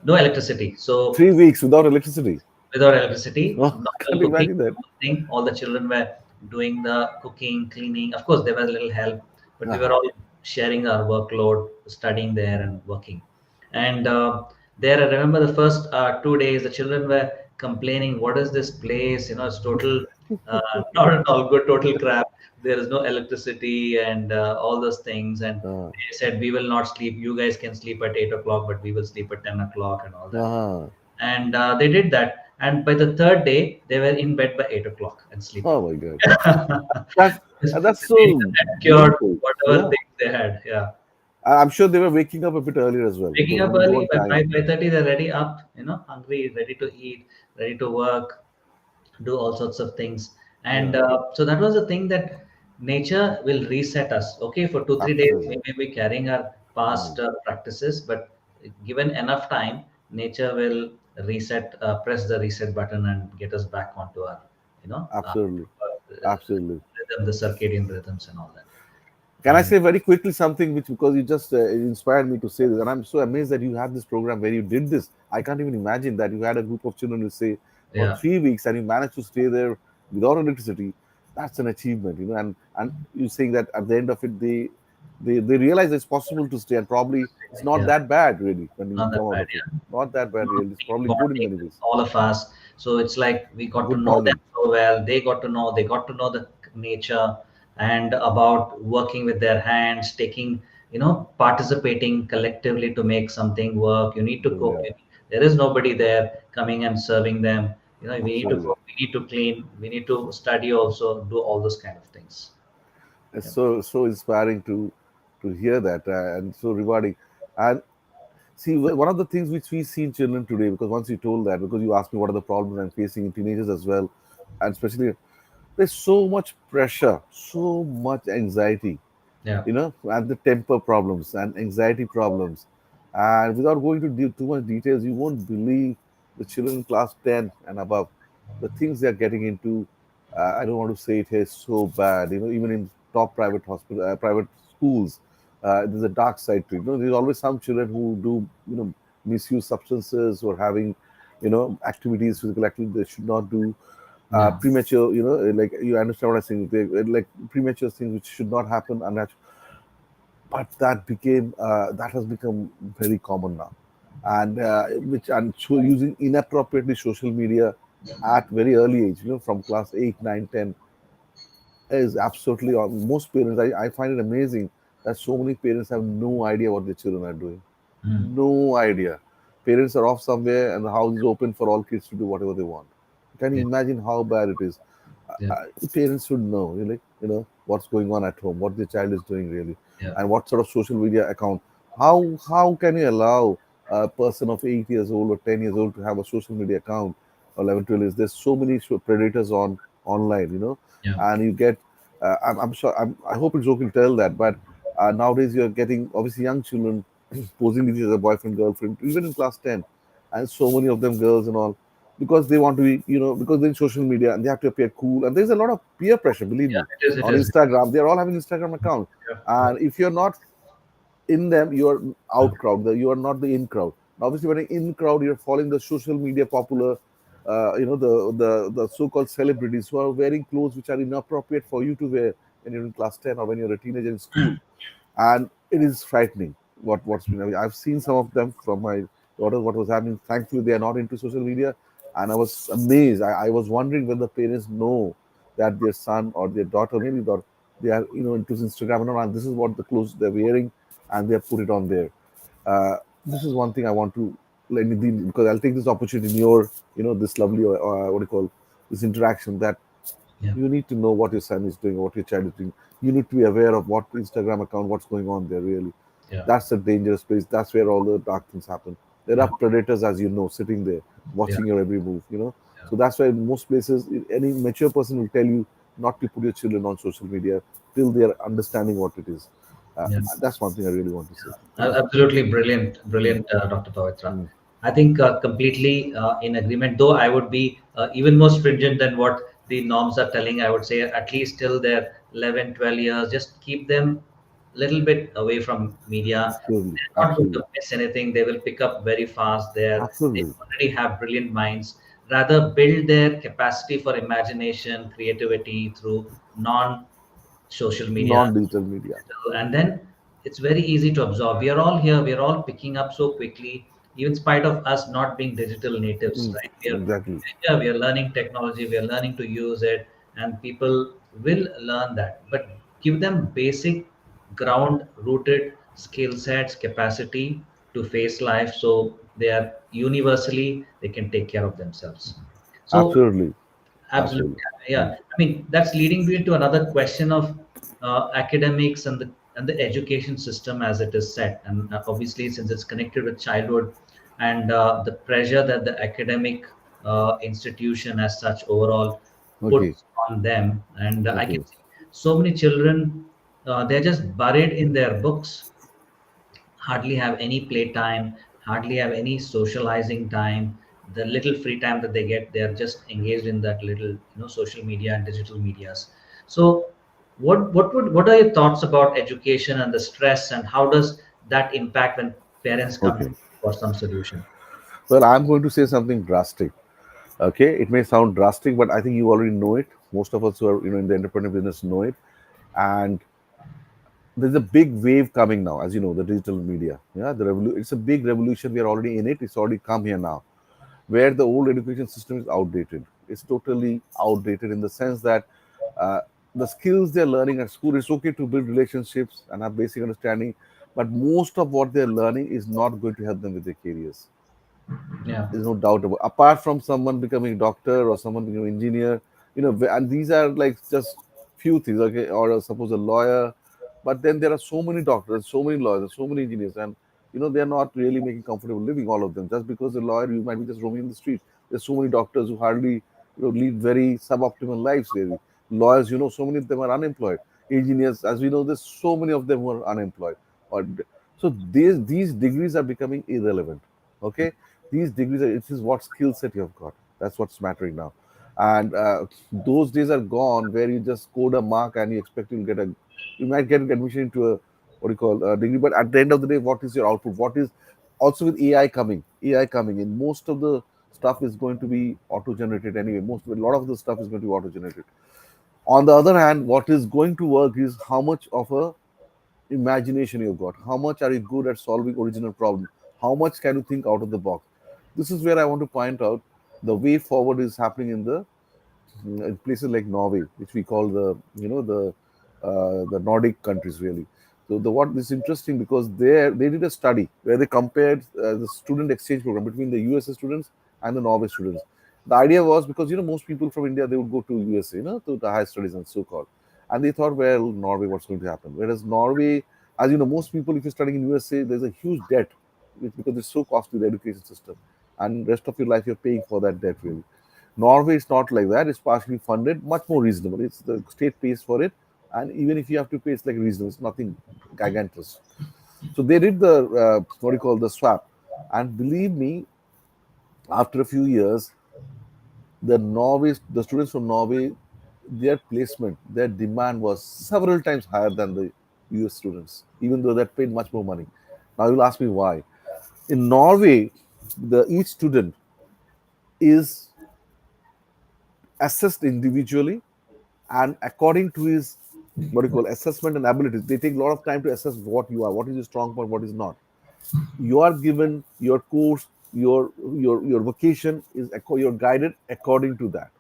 no electricity. So 3 weeks without electricity. without electricity, Oh, not can't cooking, imagine that. thing. All the children were doing the cooking, cleaning. Of course, there was a little help, but we were Uh-huh. all sharing our workload, studying there and working. And there, I remember the first 2 days, the children were complaining, "What is this place? It's total, not at all good, total crap. There is no electricity and all those things." And Uh, they said, "We will not sleep. You guys can sleep at 8 o'clock, but we will sleep at 10 o'clock and all that." uh-huh. And they did that, and by the third day they were in bed by 8 o'clock and sleeping. Oh my God. That's This that's nature so had cured beautiful. whatever Yeah. things they had. Yeah. I'm sure they were waking up a bit earlier as well Waking because up when you go early on by time. 5:30, they're ready up, hungry, ready to eat, ready to work, do all sorts of things. And Yeah, so that was the thing, that nature will reset us. Okay, for 2 3 days we absolutely. may be carrying our past Mm, practices, but given enough time, nature will reset, press the reset button and get us back onto our, you know uh, absolutely. Absolutely. rhythm, the circadian rhythms and all that. Can I And say very quickly something which, because you just inspired me to say this, and I'm so amazed that you have this program where you did this. I can't even imagine that you had a group of children, you say, for yeah, 3 weeks, and you managed to stay there without electricity. That's an achievement, And you saying that at the end of it, they realize it's possible to stay, and probably it's not yeah, that bad, really, when you not that come out bad. of it. Yeah. Not that bad, really. It's probably good in Bonding many with ways. all of us. So it's like we got to Good know them bonding. so well. They got to know the nature, and about working with their hands, taking, participating collectively to make something work. You need to cook. Yeah, There is nobody there coming and serving them. We need to absolutely. cook, we need to clean, we need to study also, do all those kind of things. It's Yeah. so inspiring to hear that, and so rewarding. And see, one of the things which we see in children today, because once you told that, because you asked me what are the problems I'm facing in teenagers as well, and especially there's so much pressure, so much anxiety, Yeah. and the temper problems and anxiety problems. And without going to too much details, you won't believe the children in class 10 and above, the things they're getting into. I don't want to say it here, so bad. Even in top private hospital, private schools, there's a dark side to it. There's always some children who do, misuse substances or having, activities, physical activities they should not do, Yeah. premature, like you understand what I'm saying, like premature things which should not happen, unnatural. But that has become very common now, and using inappropriately social media at very early age, from class 8, 9, 10, is absolutely on most parents. I find it amazing that so many parents have no idea what their children are doing. Mm. No idea. Parents are off somewhere and the house is open for all kids to do whatever they want. Can you Yeah. imagine how bad it is? Yeah. Parents should know, really, what's going on at home, what their child is doing, really, Yeah. and what sort of social media account. How can you allow a person of 8 years old or 10 years old to have a social media account, or 11, 12 years? There's so many predators online, Yeah. and you get. I'm sure. I hope it's okay to tell that, but nowadays you're getting obviously young children posing with as a boyfriend, girlfriend, even in class 10, and so many of them girls and all, because they want to be, because they're in social media and they have to appear cool. And there's a lot of peer pressure, believe Yeah. me, It is. It on is. Instagram. They're all having Instagram account. Yeah. Yeah. And if you're not in them, you're out crowd. You are not the in crowd. Obviously, when you're in crowd, you're following the social media popular, the so-called celebrities who are wearing clothes which are inappropriate for you to wear when you're in class 10 or when you're a teenager in school. And it is frightening what's been. I mean, I've seen some of them from my daughter what was happening. Thankfully, they are not into social media, and I was amazed. I was wondering when the parents know that their son or their daughter, maybe daughter, they are into Instagram and all, and this is what the clothes they're wearing, and they have put it on there. Uh, this is one thing I want to let me because I'll take this opportunity in your this lovely what do you call this interaction, that Yeah. you need to know what your son is doing, what your child is doing. You need to be aware of what Instagram account, what's going on there. Really, Yeah. that's a dangerous place. That's where all the dark things happen. There are Yeah. predators, as you know, sitting there Yeah. watching your every move. Yeah. So that's why in most places, any mature person will tell you not to put your children on social media till they are understanding what it is. Yeah. That's one thing I really want to say. Absolutely brilliant, Mm, brilliant, Dr. Pavitra. mm, I think completely in agreement. Though I would be even more stringent than what the norms are telling. I would say at least till their 11, 12 years, just keep them a little bit away from media. absolutely, They're not going absolutely, to miss anything. They will pick up very fast. They absolutely. already have brilliant minds. Rather build their capacity for imagination, creativity through non-social media, Non-digital media. and then it's very easy to absorb. We are all here, we are all picking up so quickly, even in spite of us not being digital natives, Mm, right? exactly. Yeah, we are learning technology, we are learning to use it, and people will learn that, but give them basic ground rooted skill sets, capacity to face life, so they are universally, they can take care of themselves. So Absolutely. absolutely. Absolutely. Mm, Yeah. I mean, that's leading me to another question of academics and the and the education system as it is set. And obviously, since it's connected with childhood and the pressure that the academic institution as such overall Okay, puts on them. And I okay, can see so many children, they're just buried in their books, hardly have any playtime, hardly have any socializing time. The little free time that they get, they are just engaged in that little, social media and digital medias. So, what are your thoughts about education and the stress, and how does that impact when parents come okay. to for some solution? Well, I'm going to say something drastic. Okay, it may sound drastic, but I think you already know it. Most of us who are in the entrepreneur business know it, and there's a big wave coming now, as you know, the digital media. Yeah, it's a big revolution. We are already in it. It's already come here now, where the old education system is outdated. It's totally outdated in the sense that uh, the skills they're learning at school, it's okay to build relationships and have basic understanding, but most of what they're learning is not going to help them with their careers. Yeah, There's no doubt about. Apart from someone becoming a doctor or someone becoming an engineer, and these are like just few things. Okay, or suppose a lawyer, but then there are so many doctors, so many lawyers, so many engineers, and they're not really making comfortable living. All of them, just because a lawyer, you might be just roaming in the street. There's so many doctors who hardly lead very suboptimal lives. Really, lawyers, so many of them are unemployed. Engineers, as we know, there's so many of them who are unemployed. Or so these degrees are becoming irrelevant. Okay, these degrees are, it is what skill set you have got. That's what's mattering now. And those days are gone where you just code a mark and you expect you might get an admission into a, what do you call, a degree, but at the end of the day, what is your output? What is also with AI coming in, most of the stuff is going to be auto generated anyway. A lot of the stuff is going to be auto generated. On the other hand, what is going to work is how much of a imagination you've got. How much are you good at solving original problems? How much can you think out of the box? This is where I want to point out the way forward is happening in places like Norway, which we call the Nordic countries really. So the what is interesting because they did a study where they compared the student exchange program between the USA students and the Norway students. The idea was because most people from India they would go to USA, to the higher studies and so called, and they thought, well, Norway, what's going to happen? Whereas Norway, as you know, most people, if you're studying in USA, there's a huge debt because it's so costly the education system, and rest of your life you're paying for that debt really. Norway is not like that. It's partially funded, much more reasonable. It's the state pays for it, and even if you have to pay, it's like reasonable. It's nothing gigantic. So they did the what do you call the swap, and believe me, after a few years, the students from Norway, their placement, their demand was several times higher than the US students, even though they paid much more money. Now you'll ask me why. In Norway, the each student is assessed individually and according to his what you call assessment and abilities. They take a lot of time to assess what you are, what is your strong point, what is not. You are given your course, your vocation is you're guided according to that.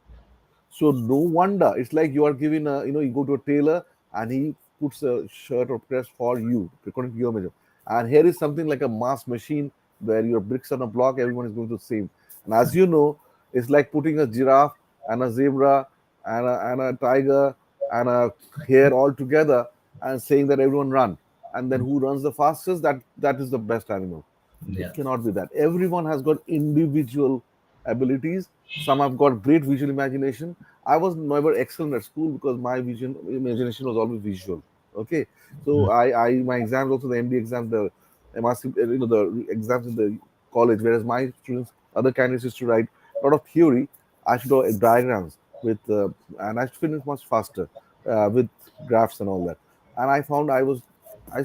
So no wonder it's like you are giving a you go to a tailor and he puts a shirt or press for you according to your measure. And here is something like a mass machine where your bricks on a block, everyone is going to the same. And as you know, it's like putting a giraffe and a zebra and a tiger and a hare all together and saying that everyone run. And then who runs the fastest, that is the best animal. yeah, It cannot be that. Everyone has got individual abilities. Some have got great visual imagination. I was never excellent at school because my vision imagination was always visual. Okay, so I my exams also the MD exams, the MRC, the exams in the college. Whereas my students, other candidates used to write a lot of theory. I should do diagrams with, and I should finish much faster with graphs and all that. And I found I used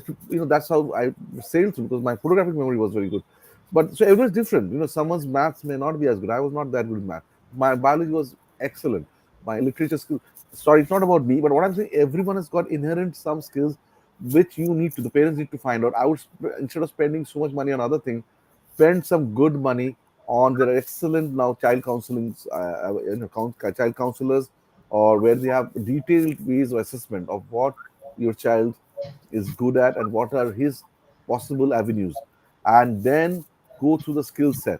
to, that's how I sailed through because my photographic memory was very good. But so everyone's different. Someone's maths may not be as good. I was not that good in math. My biology was excellent. My literature skill. Sorry, it's not about me, but what I'm saying, everyone has got inherent some skills which the parents need to find out. I would, instead of spending so much money on other things, spend some good money on there are excellent now child counseling, child counselors, or where they have detailed ways of assessment of what your child is good at and what are his possible avenues, and then go through the skill set.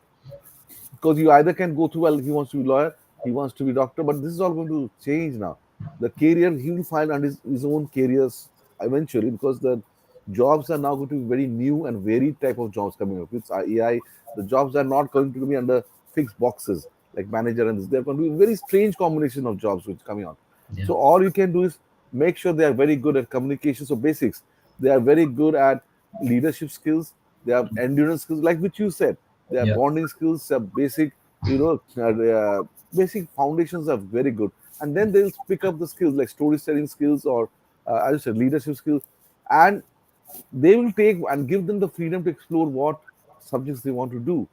Because you either can go through, well, he wants to be lawyer, he wants to be doctor, but this is all going to change now. The career he will find and his own careers eventually, because the jobs are now going to be very new and varied type of jobs coming up. With AI, the jobs are not going to be under fixed boxes like manager and this. They're going to be a very strange combination of jobs which coming on. Yeah. So all you can do is make sure they are very good at communication. So basics, they are very good at leadership skills. They have endurance skills, like which you said. They have Yeah. bonding skills, basic, you know, basic foundations are very good. And then they'll pick up the skills like storytelling skills or, as I said, leadership skills. And they will take and give them the freedom to explore what subjects they want to do,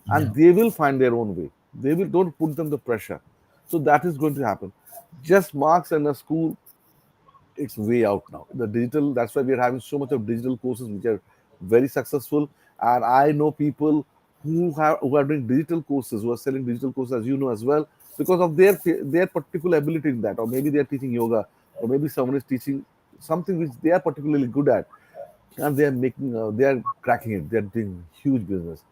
Yeah. and they will find their own way. They will don't put them the pressure. So that is going to happen. Just marks and a school, it's way out now. The digital, that's why we are having so much of digital courses which are very successful. And I know people who are doing digital courses, who are selling digital courses, as you know as well, because of their particular ability in that. Or maybe they are teaching yoga, or maybe someone is teaching something which they are particularly good at, and they are making they are cracking it. They are doing huge business,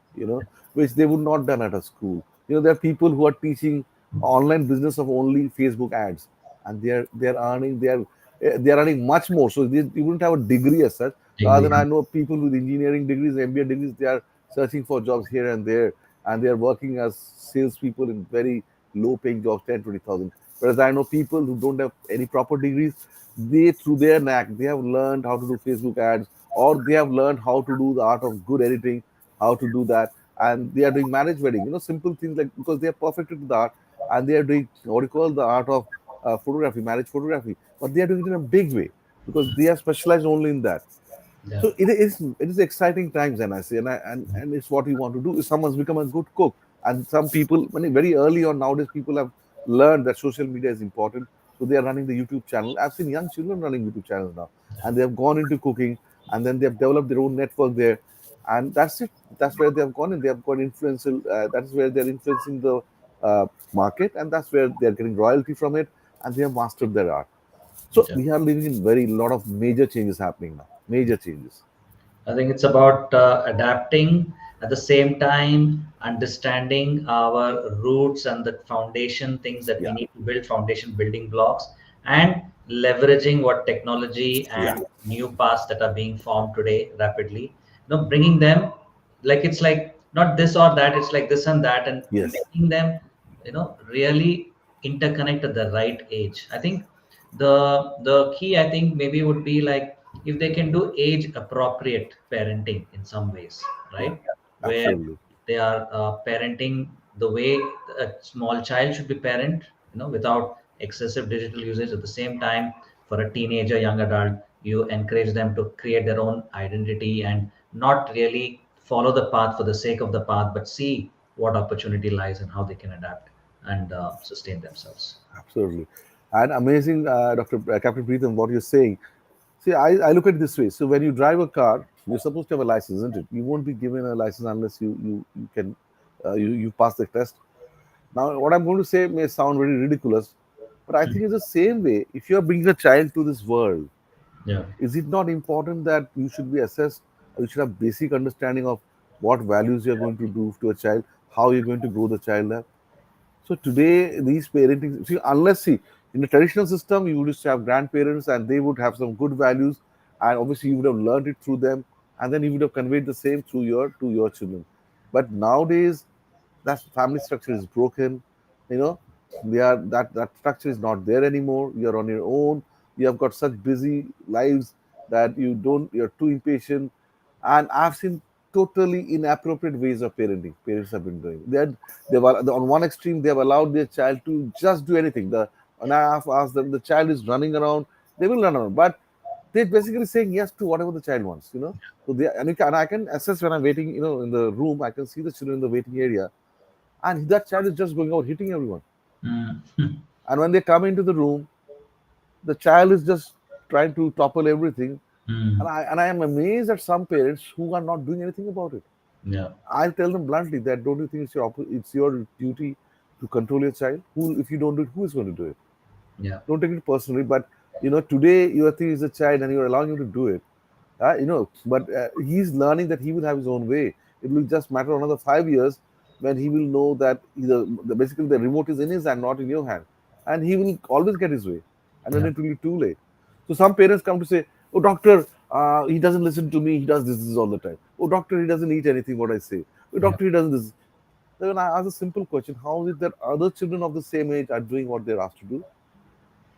which they would not done at a school. There are people who are teaching online business of only Facebook ads, and they are earning much more. So you wouldn't have a degree as such. Rather Agree. than, I know people with engineering degrees, MBA degrees, they are searching for jobs here and there, and they are working as salespeople in very low paying jobs, 10, 20,000. Whereas I know people who don't have any proper degrees, they, through their knack, they have learned how to do Facebook ads, or they have learned how to do the art of good editing, how to do that, and they are doing marriage wedding, simple things, like, because they are perfect at the art, and they are doing what you call the art of photography, marriage photography, but they are doing it in a big way because they are specialized only in that. Yeah. So it is exciting times, and I say, and it's what we want to do. If someone's become a good cook, and some people, when very early on nowadays, people have learned that social media is important, so they are running the YouTube channel. I've seen young children running YouTube channels now, and they have gone into cooking, and then they have developed their own network there, and that's it. That's where they have gone, and they have got influential. That's where they're influencing the market, and that's where they're getting royalty from it, and they have mastered their art. So Yeah. we are living in very lot of major changes happening now. Major changes. I think it's about adapting, at the same time understanding our roots and the foundation things that we Yeah, need to build, foundation building blocks, and leveraging what technology yeah, and new paths that are being formed today rapidly. Bringing them, like it's like not this or that, it's like this and that, and yes, making them, really interconnect at the right age. I think the key, I think, maybe would be like if they can do age appropriate parenting in some ways, yeah, right, where absolutely. they are parenting the way a small child should be parent, without excessive digital usage. At the same time, for a teenager, young adult, you encourage them to create their own identity and not really follow the path for the sake of the path, but see what opportunity lies and how they can adapt and sustain themselves. Absolutely. And amazing, Dr. Captain Preetham, what you're saying. See, I look at it this way. So when you drive a car, you're supposed to have a license, isn't it? You won't be given a license unless you can you pass the test. Now, what I'm going to say may sound very ridiculous, but I think it's the same way. If you're bringing a child to this world, Yeah. is it not important that you should be assessed, or you should have basic understanding of what values you're going to do to a child, how you're going to grow the child up? So today, these parenting, see, unless, see, in the traditional system, you would just have grandparents and they would have some good values, and obviously you would have learned it through them, and then you would have conveyed the same through your children. But nowadays, that family structure is broken. You know, that structure is not there anymore. You're on your own. You have got such busy lives that you're too impatient. And I've seen totally inappropriate ways of parenting parents have been doing. On one extreme, they have allowed their child to just do anything. And I have asked them, the child is running around, they will run around, but they're basically saying yes to whatever the child wants. So and I can assess when I'm waiting, in the room, I can see the children in the waiting area, and that child is just going out hitting everyone. Mm. And when they come into the room, the child is just trying to topple everything. Mm. And I am amazed at some parents who are not doing anything about it. Yeah. I'll tell them bluntly that, don't you think it's your duty to control your child? Who, if you don't do it, who is going to do it? Yeah. Don't take it personally, but today you think he's a child and you're allowing him to do it. But he's learning that he will have his own way. It will just matter another 5 years when he will know that basically the remote is in his hand, not in your hand, and he will always get his way. And then Yeah. it will be too late. So some parents come to say, Oh, doctor, he doesn't listen to me. He does this all the time. Oh, doctor, he doesn't eat anything what I say. Oh, Yeah. doctor, he doesn't this. Then I ask a simple question: how is it that other children of the same age are doing what they're asked to do?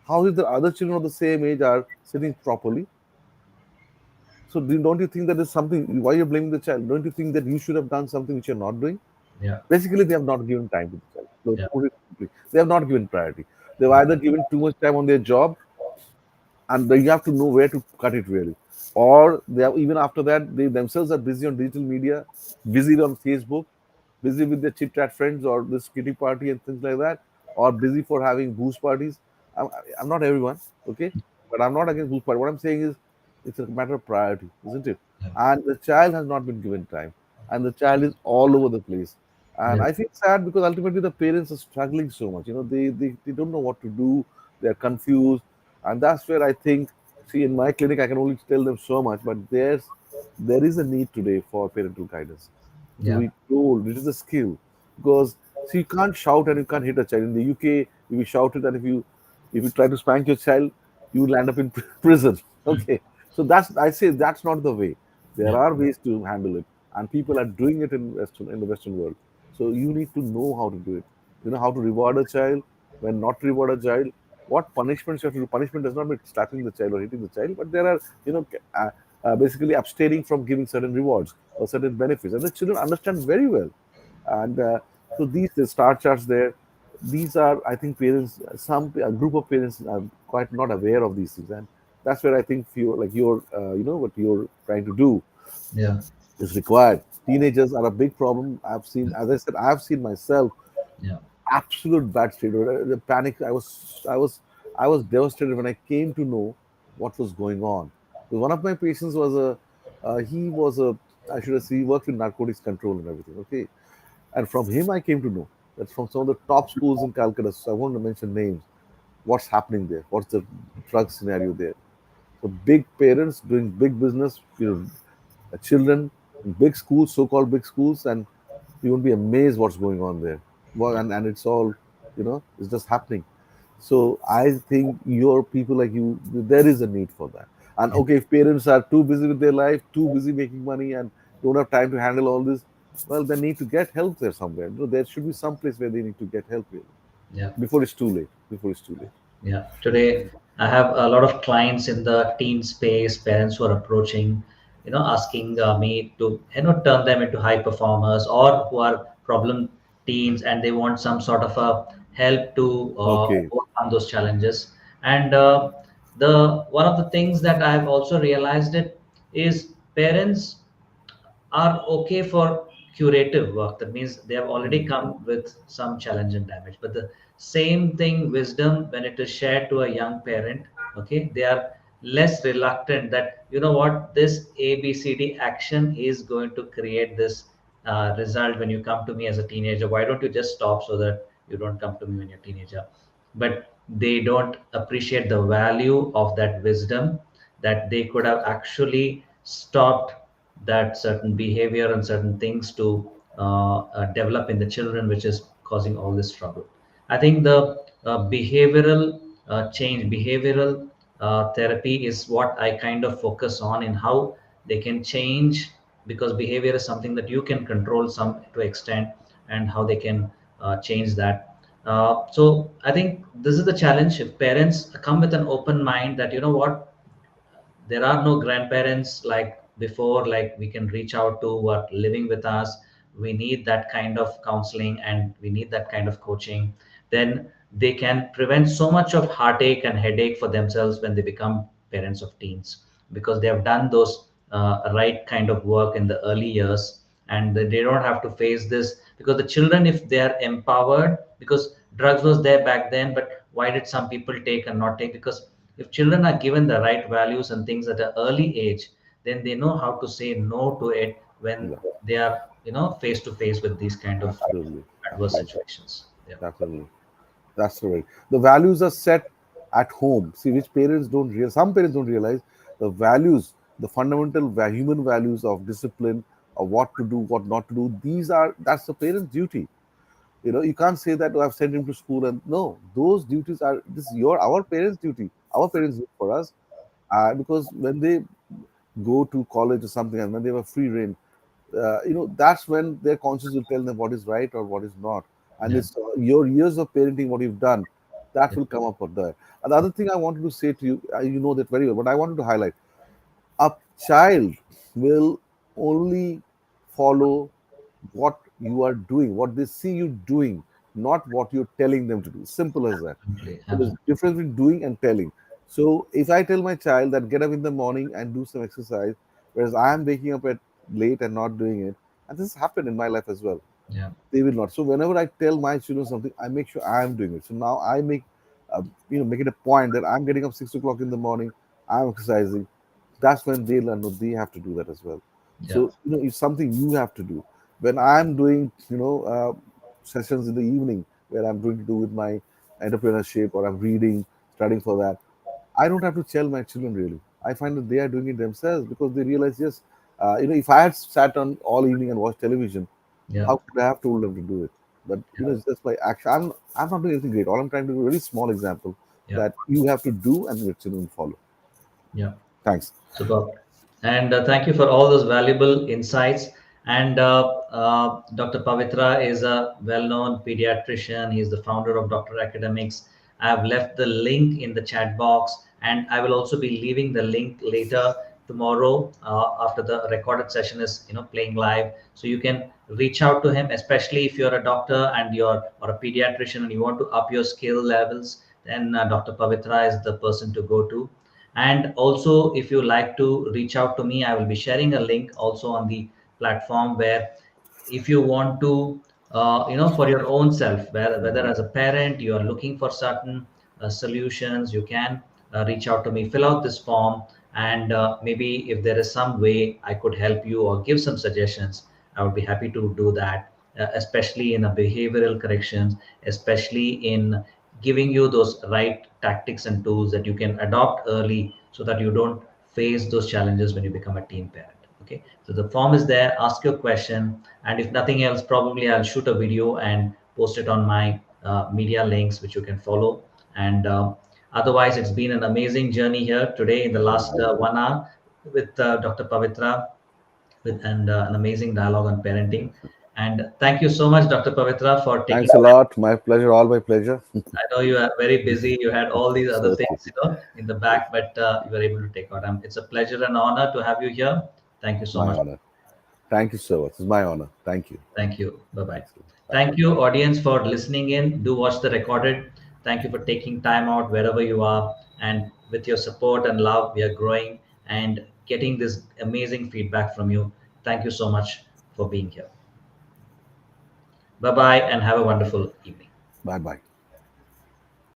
How is it that other children of the same age are sitting properly? So don't you think that is something? Why you're blaming the child? Don't you think that you should have done something which you're not doing? Yeah. Basically, they have not given time to the child. So, Yeah. put it simply, they have not given priority. They've Yeah. either given too much time on their job, and you have to know where to cut it really, or they have, even after that they themselves are busy on digital media, busy on Facebook, busy with their chit chat friends or this kitty party and things like that, or busy for having booze parties. I'm, I'm not everyone, okay, but I'm not against booze party. What I'm saying is it's a matter of priority, isn't it? Yeah. And the child has not been given time, and the child is all over the place. And Yeah. I feel sad because ultimately the parents are struggling so much. They don't know what to do. They're confused, and that's where I think, see, in my clinic I can only tell them so much, but there is a need today for parental guidance to Yeah. be told. It is a skill, because see, you can't shout and you can't hit a child. In the UK, if you shout it and if you try to spank your child, you will end up in prison. Mm. Okay, so that's, I say, that's not the way. There Yeah. are ways to handle it, and people are doing it in the Western world. So you need to know how to do it. You know how to reward a child, when not to reward a child. What punishments you have to do. Punishment does not mean slapping the child or hitting the child, but there are, basically abstaining from giving certain rewards or certain benefits, and the children understand very well. And so these the star charts there, these are, I think, parents, some a group of parents are quite not aware of these things, and that's where I think you, like your, what you're trying to do Yeah. is required. Teenagers are a big problem. I've seen, as I said, I've seen myself Yeah. absolute bad state. The panic. I was devastated when I came to know what was going on. So one of my patients was he was a, I should have said, he worked in narcotics control and everything. Okay, and from him I came to know that from some of the top schools in Calcutta. So I won't mention names. What's happening there? What's the drug scenario there? So big parents doing big business, children in big schools, so-called big schools, and you won't be amazed what's going on there. Well, and it's all, it's just happening. So I think your people like you, there is a need for that. And Yeah. okay, if parents are too busy with their life, too busy making money, and don't have time to handle all this, well, they need to get help there somewhere. There should be some place where they need to get help really, Yeah. before it's too late. Before it's too late. Yeah. Today, I have a lot of clients in the teen space, parents who are approaching, asking me to, turn them into high performers, or who are problem teens and they want some sort of a help to Okay. overcome those challenges. And the one of the things that I have also realized it is parents are okay for curative work. That means they have already Mm. come with some challenge and damage. But the same thing, wisdom, when it is shared to a young parent, okay, they are less reluctant that, what, this ABCD action is going to create this result when you come to me as a teenager. Why don't you just stop so that you don't come to me when you're a teenager? But they don't appreciate the value of that wisdom, that they could have actually stopped that certain behavior and certain things to develop in the children, which is causing all this trouble. I think the behavioral change, behavioral therapy is what I kind of focus on, in how they can change, because behavior is something that you can control some to extent, and how they can change that. So I think this is the challenge. If parents come with an open mind that, what, there are no grandparents like before, like we can reach out to, who are living with us, we need that kind of counseling and we need that kind of coaching, then they can prevent so much of heartache and headache for themselves when they become parents of teens, because they have done those right kind of work in the early years, and they don't have to face this. Because the children, if they are empowered, because drugs was there back then, but why did some people take and not take? Because if children are given the right values and things at an early age, then they know how to say no to it when Yeah. they are, face to face with these kind of Absolutely. adverse Absolutely. situations. Yeah. Absolutely. That's right. The values are set at home. See, which parents don't realize. Some parents don't realize the values, the fundamental human values of discipline, of what to do, what not to do. That's the parent's duty. You can't say that, oh, I've sent him to school, and no, those duties are, this is our parents' duty. Our parents do it for us. Because when they go to college or something, and when they have a free reign, that's when their conscience will tell them what is right or what is not. And Yeah. this your years of parenting, what you've done, that Yeah. will come up for there. And the other thing I wanted to say to you, you know that very well, but I wanted to highlight: a child will only follow what you are doing, what they see you doing, not what you're telling them to do. Simple as that. Absolutely. So there's Absolutely. difference between doing and telling. So if I tell my child that get up in the morning and do some exercise, whereas I am waking up at late and not doing it, and this has happened in my life as well, Yeah. they will not. So whenever I tell my children something, I make sure I am doing it. So now I make it a point that I'm getting up 6 o'clock in the morning, I'm exercising. That's when they learn. No, they have to do that as well. Yeah. So it's something you have to do. When I'm doing sessions in the evening where I'm going to do with my entrepreneurship or I'm reading, studying for that, I don't have to tell my children really. I find that they are doing it themselves because they realize, yes, if I had sat on all evening and watched television, Yeah. how could I have told them to do it? But Yeah. it's just by action. I'm not doing anything great. All I'm trying to do is a very small example Yeah. that you have to do and your children follow. Yeah. Thanks. Super. And thank you for all those valuable insights. And Dr. Pavitra is a well known pediatrician. He's the founder of Dr. Academics. I've left the link in the chat box, and I will also be leaving the link later tomorrow after the recorded session is playing live. So you can reach out to him, especially if you're a doctor and you're or a pediatrician and you want to up your skill levels. Then Dr. Pavitra is the person to go to. And also, if you like to reach out to me, I will be sharing a link also on the platform where if you want to, for your own self, whether as a parent you are looking for certain solutions, you can reach out to me, fill out this form, and maybe if there is some way I could help you or give some suggestions, I would be happy to do that, especially in a behavioral corrections, especially in giving you those right tactics and tools that you can adopt early so that you don't face those challenges when you become a teen parent. Okay, so the form is there, ask your question, and if nothing else, probably I'll shoot a video and post it on my media links which you can follow. And otherwise, it's been an amazing journey here today in the last 1 hour with Dr. Pavitra, with and an amazing dialogue on parenting. And thank you so much, Dr. Pavitra, for taking Thanks a time. lot. My pleasure. All my pleasure. I know you are very busy. You had all these It's other okay. things, in the back, but you were able to take out. It's a pleasure and honor to have you here. Thank you so My much. honor. Thank you so much. It's my honor. Thank you. Thank you. Bye bye. Thanks. Bye. Thank you, audience, for listening in. Do watch the recorded. Thank you for taking time out wherever you are. And with your support and love, we are growing and getting this amazing feedback from you. Thank you so much for being here. Bye bye and have a wonderful evening. Bye bye.